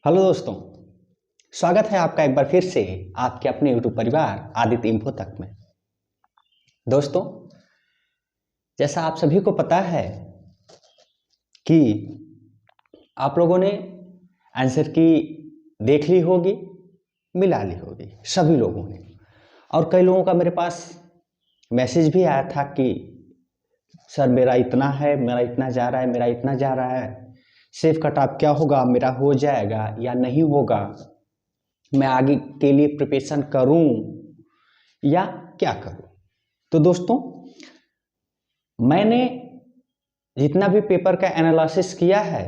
Hello दोस्तों, स्वागत है आपका एक बार फिर से आपके अपने YouTube परिवार आदित्य इन्फो तक में। दोस्तों, जैसा आप सभी को पता है कि आप लोगों ने आंसर की देख ली होगी, मिला ली होगी सभी लोगों ने, और कई लोगों का मेरे पास मैसेज भी आया था कि सर मेरा इतना है, मेरा इतना जा रहा है, मेरा इतना जा रहा है, सेफ कट ऑफ क्या होगा, मेरा हो जाएगा या नहीं होगा, मैं आगे के लिए प्रिपरेशन करूं या क्या करूं। तो दोस्तों, मैंने जितना भी पेपर का एनालिसिस किया है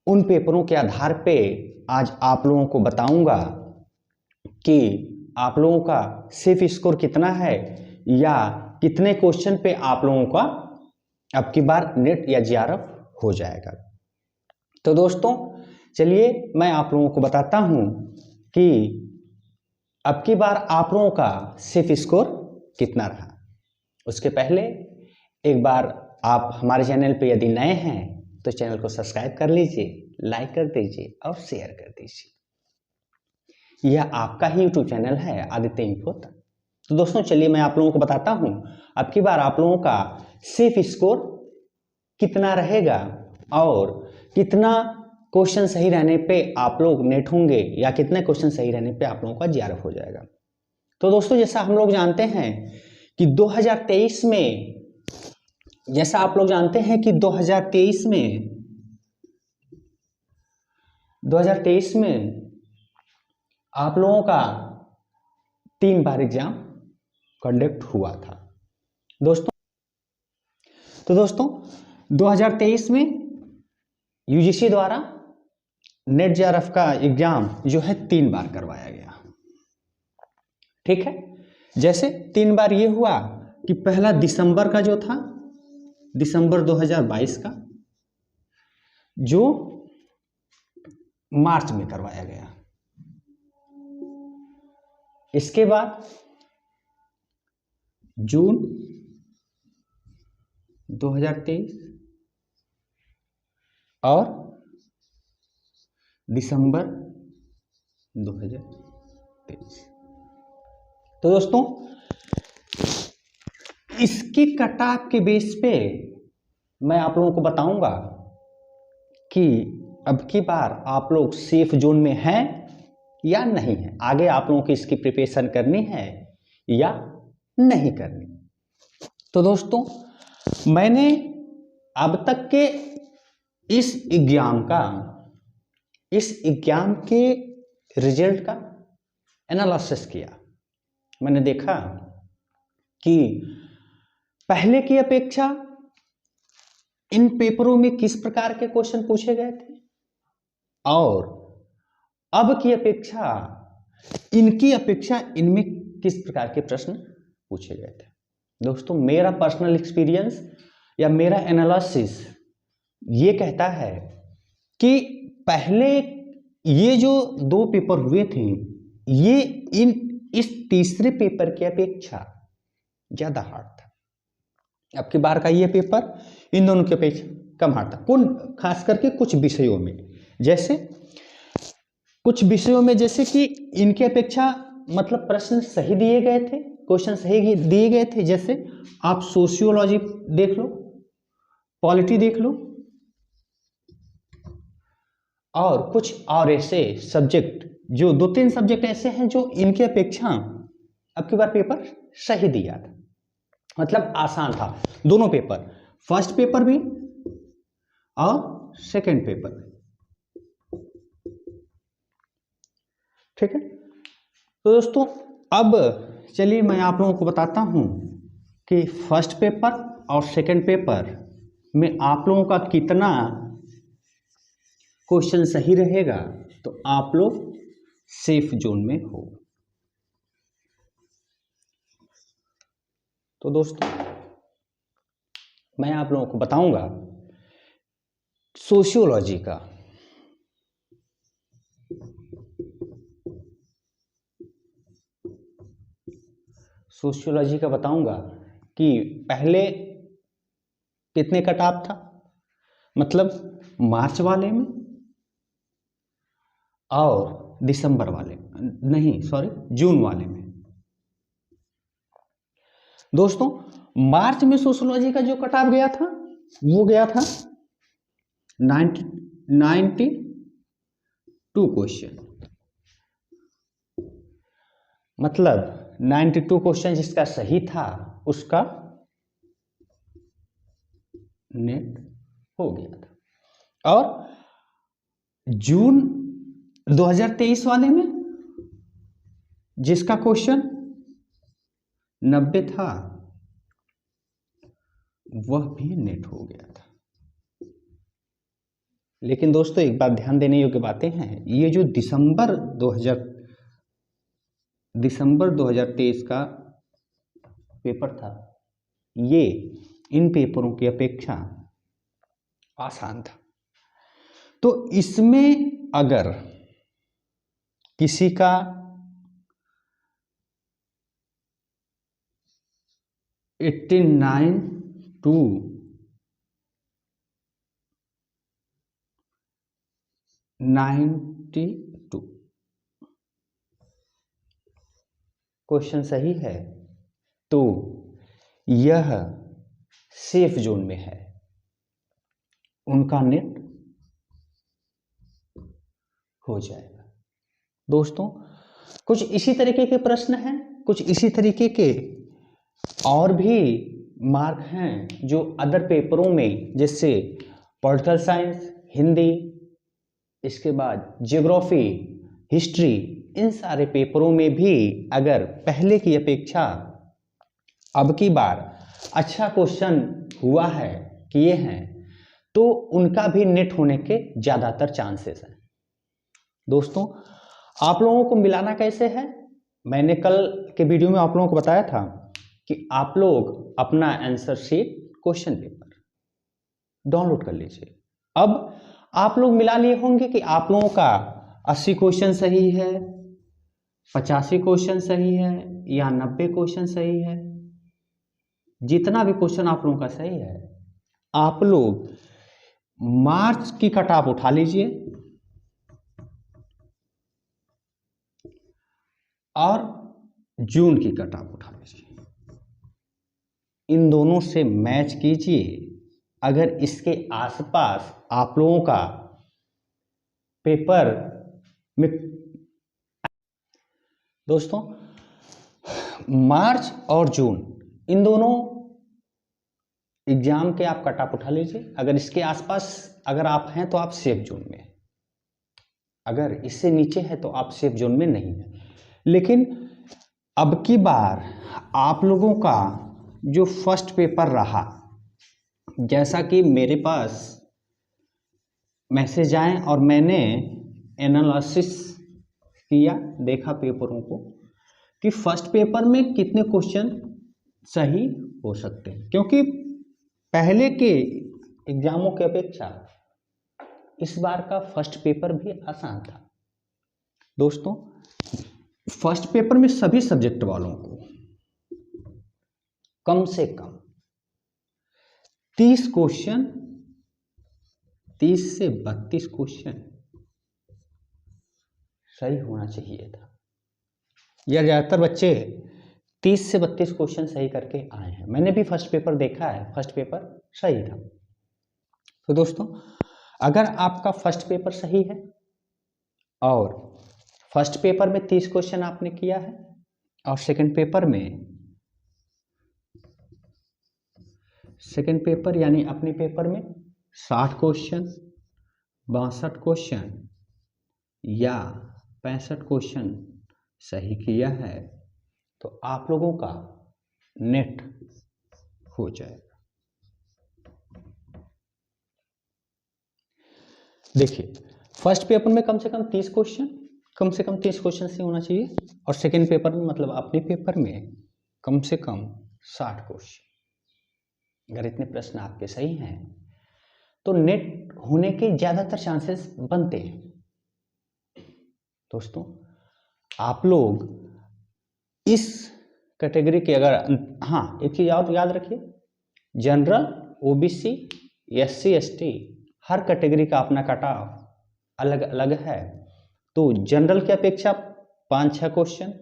उन पेपरों के आधार पे आज आप लोगों को बताऊंगा कि आप लोगों का सेफ स्कोर कितना है या कितने क्वेश्चन पे आप लोगों का अब की बार नेट या जीआरएफ हो जाएगा। तो दोस्तों, चलिए मैं आप लोगों को बताता हूं कि अब की बार आप लोगों का सेफ स्कोर कितना रहा। उसके पहले एक बार आप हमारे चैनल पे यदि नए हैं तो चैनल को सब्सक्राइब कर लीजिए, लाइक कर दीजिए और शेयर कर दीजिए। यह आपका ही यूट्यूब चैनल है आदित्य इन्फो तक। तो दोस्तों, चलिए मैं आप लोगों को बताता हूं अब की बार आप लोगों का सेफ स्कोर कितना रहेगा और कितना क्वेश्चन सही रहने पे आप लोग नेट होंगे या कितने क्वेश्चन सही रहने पे आप लोगों का जीआरएफ हो जाएगा। तो दोस्तों, जैसा हम लोग जानते हैं कि 2023 में, जैसा आप लोग जानते हैं कि 2023 में आप लोगों का 3 बार एग्जाम कंडक्ट हुआ था दोस्तों। तो दोस्तों, 2023 में यूजीसी द्वारा नेट जीआरएफ का एग्जाम जो है 3 बार करवाया गया। ठीक है, जैसे 3 बार ये हुआ कि पहला दिसंबर का जो था, दिसंबर 2022 का, जो मार्च में करवाया गया। इसके बाद जून 2023 और दिसंबर 2023। तो दोस्तों, इसकी कट ऑफ के बेस पे मैं आप लोगों को बताऊंगा कि अब की बार आप लोग सेफ जोन में हैं या नहीं है, आगे आप लोगों को इसकी प्रिपरेशन करनी है या नहीं करनी। तो दोस्तों, मैंने अब तक के इस एग्जाम के रिजल्ट का एनालिसिस किया। मैंने देखा कि पहले की अपेक्षा इन पेपरों में किस प्रकार के क्वेश्चन पूछे गए थे और अब की अपेक्षा इनमें किस प्रकार के प्रश्न पूछे गए थे। दोस्तों, मेरा पर्सनल एक्सपीरियंस या मेरा एनालिसिस ये कहता है कि पहले ये जो 2 पेपर हुए थे ये इस तीसरे पेपर की अपेक्षा ज्यादा हार्ड था। अब की बार का ये पेपर इन दोनों की अपेक्षा कम हार्ड था। खास करके कुछ विषयों में, जैसे कि इनके अपेक्षा मतलब प्रश्न सही दिए गए थे, क्वेश्चन सही दिए गए थे। जैसे आप सोशियोलॉजी देख लो, पॉलिटी देख लो और कुछ और ऐसे सब्जेक्ट, जो 2-3 सब्जेक्ट ऐसे हैं जो इनके अपेक्षा अब की बार पेपर सही दिया था, मतलब आसान था। दोनों पेपर, फर्स्ट पेपर भी और सेकंड पेपर भी। ठीक है, तो दोस्तों, अब चलिए मैं आप लोगों को बताता हूं कि फर्स्ट पेपर और सेकंड पेपर में आप लोगों का कितना क्वेश्चन सही रहेगा तो आप लोग सेफ जोन में हो। तो दोस्तों, मैं आप लोगों को बताऊंगा सोशियोलॉजी का। सोशियोलॉजी का बताऊंगा कि पहले कितने कट ऑफ था, मतलब मार्च वाले में और दिसंबर वाले नहीं सॉरी जून वाले में। दोस्तों मार्च में सोशियोलॉजी का जो कट ऑफ गया था वो गया था 92 क्वेश्चन, मतलब 92 क्वेश्चन जिसका सही था उसका नेट हो गया था। और जून 2023 वाले में जिसका क्वेश्चन 90 था वह भी नेट हो गया था। लेकिन दोस्तों एक बात ध्यान देने योग्य बातें हैं, ये जो दिसंबर 2023 का पेपर था ये इन पेपरों की अपेक्षा आसान था। तो इसमें अगर किसी का 89 to 92 क्वेश्चन सही है तो यह सेफ जोन में है, उनका नेट हो जाएगा। दोस्तों कुछ इसी तरीके के प्रश्न हैं, कुछ इसी तरीके के और भी मार्क हैं जो अदर पेपरों में, जैसे पॉलिटिकल साइंस, हिंदी, इसके बाद ज्योग्राफी, हिस्ट्री, इन सारे पेपरों में भी अगर पहले की अपेक्षा अब की बार अच्छा क्वेश्चन हुआ है, किए हैं, तो उनका भी नेट होने के ज़्यादातर चांसेस हैं। दोस्तों आप लोगों को मिलाना कैसे है, मैंने कल के वीडियो में आप लोगों को बताया था कि आप लोग अपना answer sheet, question paper download कर लीजिए। अब आप लोग मिला लिए होंगे कि आप लोगों का 80 क्वेश्चन सही है, 85 क्वेश्चन सही है या 90 क्वेश्चन सही है। जितना भी क्वेश्चन आप लोगों का सही है आप लोग मार्च की कट ऑफ उठा लीजिए और जून की कट ऑफ उठा लीजिए, इन दोनों से मैच कीजिए। अगर इसके आसपास आप लोगों का पेपर में, दोस्तों मार्च और जून इन दोनों एग्जाम के आप कट ऑफ उठा लीजिए। अगर इसके आसपास अगर आप हैं तो आप सेफ जोन में, अगर इससे नीचे है तो आप सेफ जोन में नहीं है। लेकिन अब की बार आप लोगों का जो फर्स्ट पेपर रहा, जैसा कि मेरे पास मैसेज आए और मैंने एनालिसिस किया, देखा पेपरों को कि फर्स्ट पेपर में कितने क्वेश्चन सही हो सकते हैं, क्योंकि पहले के एग्जामों की अपेक्षा इस बार का फर्स्ट पेपर भी आसान था। दोस्तों फर्स्ट पेपर में सभी सब्जेक्ट वालों को कम से कम 30 क्वेश्चन, 30 से 32 क्वेश्चन सही होना चाहिए था। यह ज़्यादातर बच्चे 30 से 32 क्वेश्चन सही करके आए हैं। मैंने भी फर्स्ट पेपर देखा है, फर्स्ट पेपर सही था। तो दोस्तों अगर आपका फर्स्ट पेपर सही है और फर्स्ट पेपर में 30 क्वेश्चन आपने किया है और सेकंड पेपर यानी अपने पेपर में 60 क्वेश्चन, 62 क्वेश्चन या 65 क्वेश्चन सही किया है तो आप लोगों का नेट हो जाएगा। देखिए फर्स्ट पेपर में कम से कम 30 क्वेश्चन से होना चाहिए और सेकंड पेपर में मतलब अपने पेपर में कम से कम 60 क्वेश्चन। अगर इतने प्रश्न आपके सही हैं तो नेट होने के ज़्यादातर चांसेस बनते हैं। दोस्तों आप लोग इस कैटेगरी के अगर, हाँ एक चीज़ और याद रखिए, जनरल, ओबीसी, एससी एसटी हर कैटेगरी का अपना कट ऑफ अलग अलग है तो जनरल की अपेक्षा 5-6 क्वेश्चन,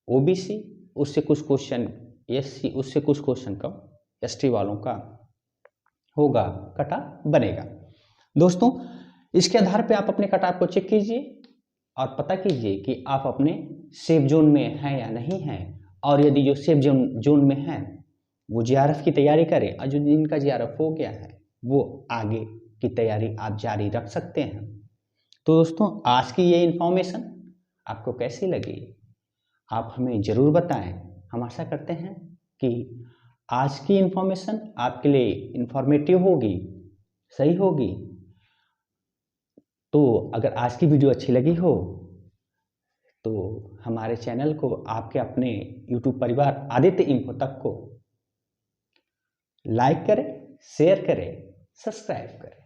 ओबीसी उससे कुछ क्वेश्चन, एससी उससे कुछ क्वेश्चन का, एसटी वालों का होगा, कट ऑफ बनेगा। दोस्तों इसके आधार पे आप अपने कट ऑफ को चेक कीजिए और पता कीजिए कि आप अपने सेफ जोन में हैं या नहीं हैं, और यदि जो सेफ जोन में हैं वो जीआरएफ की तैयारी करें, और जो जिनका जीआरएफ हो गया है वो आगे की तैयारी आप जारी रख सकते हैं। तो दोस्तों आज की ये इन्फॉर्मेशन आपको कैसी लगी आप हमें ज़रूर बताएं। हम आशा करते हैं कि आज की इन्फॉर्मेशन आपके लिए इन्फॉर्मेटिव होगी, सही होगी। तो अगर आज की वीडियो अच्छी लगी हो तो हमारे चैनल को, आपके अपने यूट्यूब परिवार आदित्य इन्फो तक को लाइक करें, शेयर करें, सब्सक्राइब करें।